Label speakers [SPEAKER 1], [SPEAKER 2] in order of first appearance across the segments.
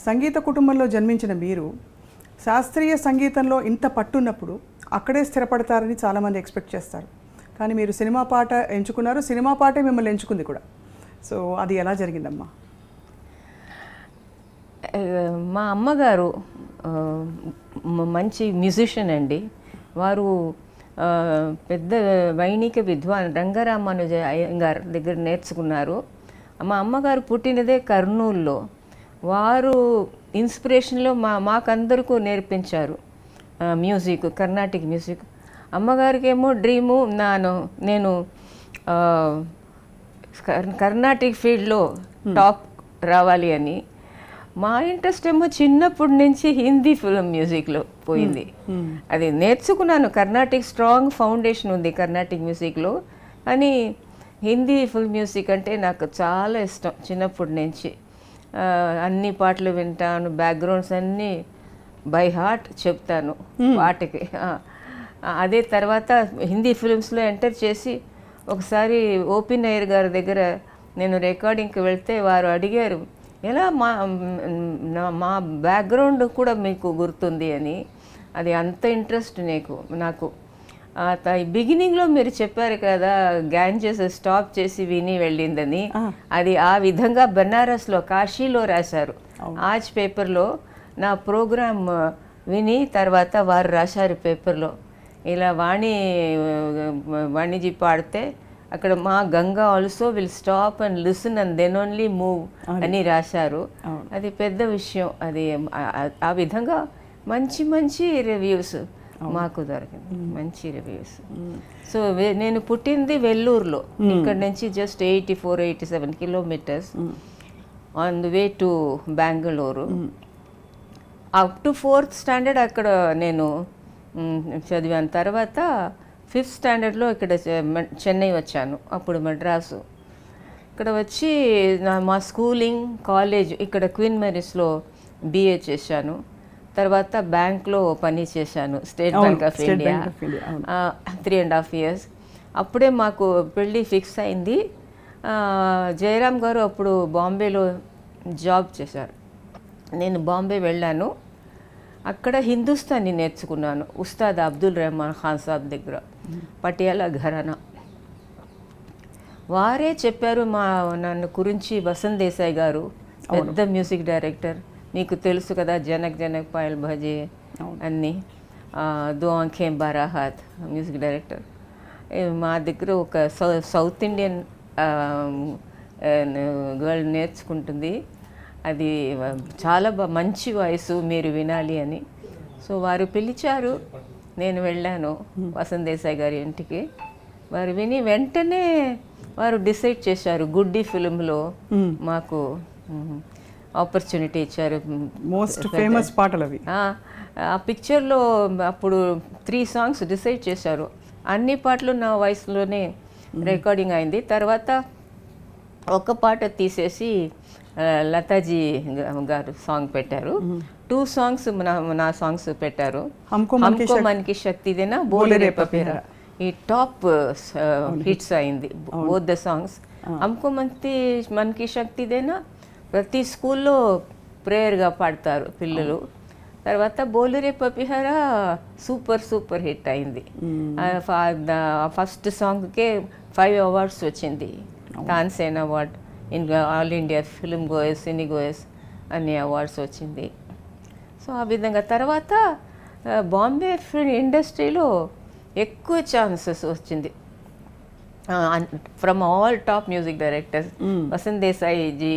[SPEAKER 1] సంగీత కుటుంబంలో జన్మించిన మీరు శాస్త్రీయ సంగీతంలో ఇంత పట్టున్నప్పుడు అక్కడే స్థిరపడతారని చాలామంది ఎక్స్పెక్ట్ చేస్తారు. కానీ మీరు సినిమా పాట ఎంచుకున్నారు, సినిమా పాటే మిమ్మల్ని ఎంచుకుంది కూడా. సో అది ఎలా జరిగిందమ్మా?
[SPEAKER 2] మా అమ్మగారు మంచి మ్యూజిషియన్ అండి. వారు పెద్ద వైణిక విద్వాన్ రంగరామానుజ అయ్యంగార్ దగ్గర నేర్చుకున్నారు. మా అమ్మగారు పుట్టినదే కర్నూలులో. వారు ఇన్స్పిరేషన్లో మాకందరికీ నేర్పించారు మ్యూజిక్, కర్ణాటిక్ మ్యూజిక్. అమ్మగారికి ఏమో డ్రీము నేను కర్ణాటిక్ ఫీల్డ్లో టాప్ రావాలి అని. మా ఇంట్రెస్ట్ ఏమో చిన్నప్పటి నుంచి హిందీ ఫిల్మ్ మ్యూజిక్లో పోయింది. అది నేర్చుకున్నాను. కర్ణాటిక్ స్ట్రాంగ్ ఫౌండేషన్ ఉంది కర్ణాటిక్ మ్యూజిక్లో. అని హిందీ ఫిల్మ్ మ్యూజిక్ అంటే నాకు చాలా ఇష్టం చిన్నప్పటి నుంచి. అన్ని పాటలు వింటాను, బ్యాక్గ్రౌండ్స్ అన్నీ బై హార్ట్ చెప్తాను పాటకి. అదే తర్వాత హిందీ ఫిల్మ్స్లో ఎంటర్ చేసి ఒకసారి ఓపీ నయ్యర్ గారి దగ్గర నేను రికార్డింగ్కి వెళ్తే వారు అడిగారు, ఎలా మా బ్యాక్గ్రౌండ్ కూడా మీకు గుర్తుంది అని. అది అంత ఇంట్రెస్ట్ నాకు. బిగినింగ్లో మీరు చెప్పారు కదా గ్యాంజెస్ స్టాప్ చేసి విని వెళ్ళిందని. అది ఆ విధంగా బెనారస్లో, కాశీలో రాశారు. ఆజ్ పేపర్లో నా ప్రోగ్రామ్ విని తర్వాత వారు రాశారు పేపర్లో, ఇలా వాణిజీ పాడితే అక్కడ మా Ganga also will stop and listen and then only move అని రాశారు. అది పెద్ద విషయం. అది ఆ విధంగా మంచి రివ్యూస్ మాకు దొరికింది, మంచి రివ్యూస్. సో నేను పుట్టింది వెల్లూరులో. ఇక్కడ నుంచి just 84-87 kilometres on the way to Bengaluru. Up to 4th standard అక్కడ నేను చదివాను. తర్వాత 5th స్టాండర్డ్లో ఇక్కడ చెన్నై వచ్చాను. అప్పుడు మద్రాసు. ఇక్కడ వచ్చి మా స్కూలింగ్, కాలేజ్ ఇక్కడ క్వీన్ మేరీస్లో BA చేశాను. తర్వాత బ్యాంక్లో పని చేశాను, state bank of India 3.5 years. అప్పుడే మాకు పెళ్ళి ఫిక్స్ అయింది. జయరామ్ గారు అప్పుడు బాంబేలో జాబ్ చేశారు. నేను బాంబే వెళ్ళాను. అక్కడ హిందుస్థానీ నేర్చుకున్నాను ఉస్తాద్ అబ్దుల్ రెహమాన్ ఖాన్ సాబ్ దగ్గర, పటియాలా ఘరానా. వారే చెప్పారు నన్ను గురించి. వసంత్ దేశాయ్ గారు పెద్ద మ్యూజిక్ డైరెక్టర్, మీకు తెలుసు కదా, జనక్ జనక్ పాయల్ భజే అన్నీ, దో ఆంఖేం బారా హాత్ మ్యూజిక్ డైరెక్టర్. మా దగ్గర ఒక సౌత్ ఇండియన్ గర్ల్ నేర్చుకుంటుంది. అది చాలా మంచి వాయిస్, మీరు వినాలి అని. సో వారు పిలిచారు, నేను వెళ్ళాను వసంత్ దేశాయ్ గారి ఇంటికి. వారు విని వెంటనే వారు డిసైడ్ చేశారు, గుడ్డి ఫిల్మ్లో మాకు ఆపర్చునిటీ ఇచ్చారు.
[SPEAKER 1] మోస్ట్ ఫేమస్ పాటలు అవి.
[SPEAKER 2] ఆ పిక్చర్లో అప్పుడు 3 songs డిసైడ్ చేశారు. అన్ని పాటలు నా వాయిస్లోనే రికార్డింగ్ అయింది. తర్వాత ఒక పాట తీసేసి లతాజీ గారు సాంగ్ పెట్టారు. 2 songs నా సాంగ్స్ పెట్టారు. హమ్కో మన్కి శక్తి దేనా, బోలే రే పపేరా, ఈ టాప్ హిట్స్ అయింది both the songs. Humko Manki Shakti Dena ప్రతి స్కూల్లో ప్రేయర్గా పాడతారు పిల్లలు. తర్వాత బోలే రే పపిహరా సూపర్ హిట్ అయింది. ఫస్ట్ సాంగ్కే 5 awards వచ్చింది. Tansen award, all India film goers, cine goers అన్ని అవార్డ్స్ వచ్చింది. సో ఆ విధంగా తర్వాత బాంబే ఫిల్మ్ ఇండస్ట్రీలో ఎక్కువ ఛాన్సెస్ వచ్చింది from all top music directors. Vasant Desai ji,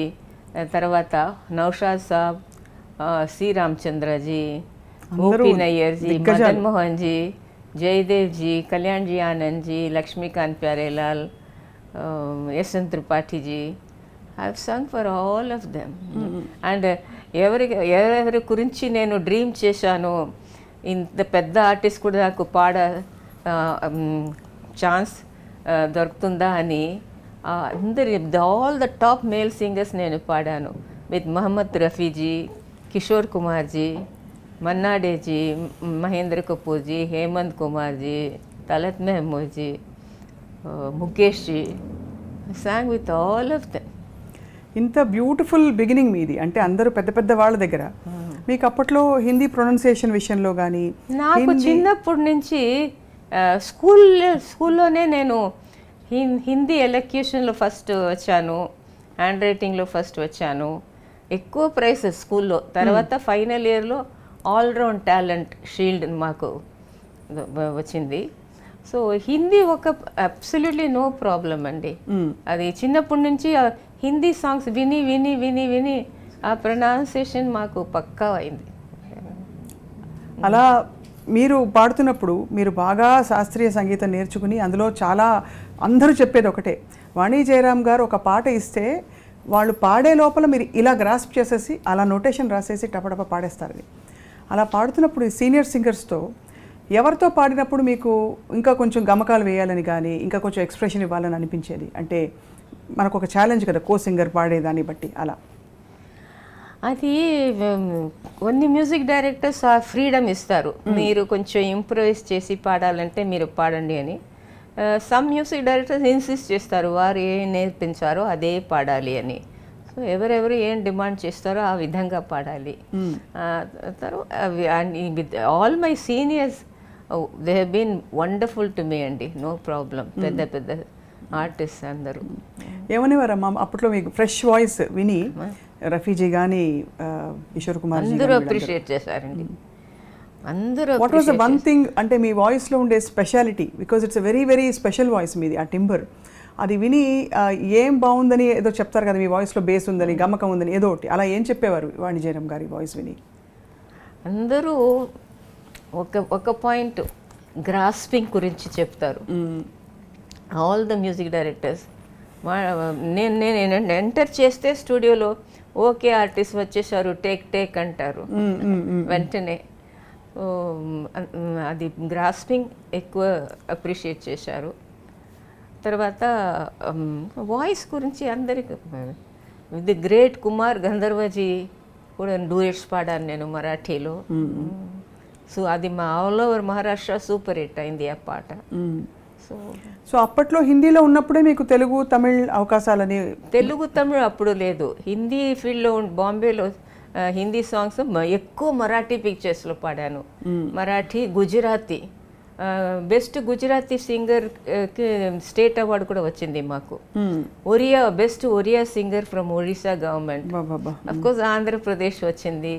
[SPEAKER 2] తర్వాత Naushad Saab, C Ramchandraji, OP Nayyar ji, Madan Mohan ji, Jaidev ji, Kalyan ji Anand ji, Laxmikant Pyarelal, Yashwant Tripathi ji. I've sung for all of them. And ఎవరెవరి గురించి నేను డ్రీమ్ చేశాను, ఇంత పెద్ద ఆర్టిస్ట్ కూడా నాకు ఛాన్స్ దొరుకుతుందా అని all the top male singers నేను పాడాను. With Mohammed Rafiji, Kishore Kumarji, Mannadeyji, Mahendra Kapoorji, Hemant Kumarji, Talat Mehmoodji, Mukesh ji. I sang with all of them.
[SPEAKER 1] ఇంత బ్యూటిఫుల్ బిగినింగ్ మీది, అంటే అందరూ పెద్ద పెద్ద వాళ్ళ దగ్గర. మీకు అప్పట్లో హిందీ ప్రొనౌన్సియేషన్ విషయంలో కానీ?
[SPEAKER 2] నాకు చిన్నప్పటి నుంచి స్కూల్లోనే నేను హిందీ ఎలక్యూషన్లో ఫస్ట్ వచ్చాను, హ్యాండ్ రైటింగ్లో ఫస్ట్ వచ్చాను, ఎక్కువ ప్రైజెస్ స్కూల్లో. తర్వాత ఫైనల్ ఇయర్లో ఆల్రౌండ్ టాలెంట్ షీల్డ్ మాకు వచ్చింది. సో హిందీ ఒక అబ్సల్యూట్లీ నో ప్రాబ్లం అండి. అది చిన్నప్పటి నుంచి హిందీ సాంగ్స్ విని విని విని విని ఆ ప్రొనౌన్సియేషన్ మాకు పక్కా అయింది.
[SPEAKER 1] అలా మీరు పాడుతున్నప్పుడు మీరు బాగా శాస్త్రీయ సంగీతం నేర్చుకుని అందులో చాలా అందరూ చెప్పేది ఒకటే, వాణి జయరామ్ గారు ఒక పాట ఇస్తే వాళ్ళు పాడే లోపల మీరు ఇలా గ్రాస్ప్ చేసేసి అలా నోటేషన్ రాసేసి టపటప పాడేస్తారు. అలా పాడుతున్నప్పుడు సీనియర్ సింగర్స్తో ఎవరితో పాడినప్పుడు మీకు ఇంకా కొంచెం గమకాలు వేయాలని కానీ ఇంకా కొంచెం ఎక్స్ప్రెషన్ ఇవ్వాలని అనిపించేది? అంటే మనకు ఒక ఛాలెంజ్ కదా కో సింగర్ పాడేదాన్ని బట్టి. అలా
[SPEAKER 2] అది కొన్ని మ్యూజిక్ డైరెక్టర్స్ ఆ ఫ్రీడమ్ ఇస్తారు, మీరు కొంచెం ఇంప్రూవైజ్ చేసి పాడాలంటే మీరు పాడండి అని. సమ్ మ్యూజిక్ డైరెక్టర్స్ ఇన్సిస్ట్ చేస్తారు, వారు ఏం నేర్పించారో అదే పాడాలి అని. సో ఎవరెవరు ఏం డిమాండ్ చేస్తారో ఆ విధంగా పాడాలి. తర్వాత all my seniors they have been wonderful to me అండి, నో ప్రాబ్లం. పెద్ద పెద్ద ఆర్టిస్ట్ అందరూ
[SPEAKER 1] ఏమనేవారమ్మా అప్పట్లో మీకు ఫ్రెష్ వాయిస్ విని? రఫీజీ కానీ కిషోర్ కుమార్
[SPEAKER 2] అందరూ అప్రిషియేట్ చేశారండి, అందరూ.
[SPEAKER 1] What was the one thing అంటే మీ వాయిస్లో ఉండే speciality? Because it's very very special voice మీది, ఆ టింబర్. అది విని ఏం బాగుందని ఏదో చెప్తారు కదా, మీ వాయిస్లో బేస్ ఉందని గమకం ఉందని ఏదో ఒకటి, అలా ఏం చెప్పేవారు వాణి జయరామ్ గారి వాయిస్ విని?
[SPEAKER 2] అందరూ ఒక పాయింట్ గ్రాస్పింగ్ గురించి చెప్తారు. ఆల్ ద మ్యూజిక్ డైరెక్టర్స్ నేను ఎంటర్ చేస్తే స్టూడియోలో ఓకే ఆర్టిస్ట్ వచ్చేసారు, టేక్ అంటారు వెంటనే. అది గ్రాస్పింగ్ ఎక్కువ అప్రిషియేట్ చేశారు. తర్వాత వాయిస్ గురించి అందరికి ది గ్రేట్ కుమార్ గంధర్వజీ కూడా డూయట్స్ పాడాను నేను మరాఠీలో. సో అది మా all over Maharashtra super hit అయింది ఆ పాట.
[SPEAKER 1] సో అప్పట్లో హిందీలో ఉన్నప్పుడే మీకు తెలుగు తమిళ్ అవకాశాలని?
[SPEAKER 2] తెలుగు తమిళ్ అప్పుడు లేదు, హిందీ ఫీల్డ్లో బాంబేలో హిందీ సాంగ్స్ ఎక్కువ మరాఠీ పిక్చర్స్లో పాడాను. మరాఠీ, గుజరాతీ. బెస్ట్ గుజరాతీ సింగర్కి స్టేట్ అవార్డు కూడా వచ్చింది మాకు. Oriya, best Oriya singer from Orissa government. Of course Andhra Pradesh వచ్చింది,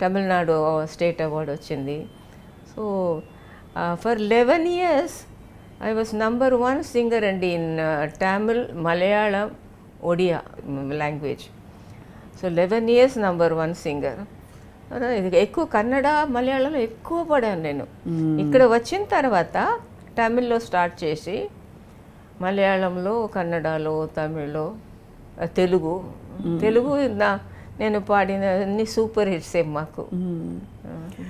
[SPEAKER 2] తమిళనాడు స్టేట్ అవార్డు వచ్చింది. So for 11 years I was number 1 singer అండి in Tamil, Malayalam, Odia language. So 11 years number 1 singer. ఎక్కువ కన్నడ, మలయాళంలో ఎక్కువ పడాను నేను. ఇక్కడ వచ్చిన తర్వాత తమిళ్లో స్టార్ట్ చేసి మలయాళంలో, కన్నడలో, తమిళ్లో, తెలుగు నేను పాడిన అన్ని సూపర్ హిట్సే మాకు.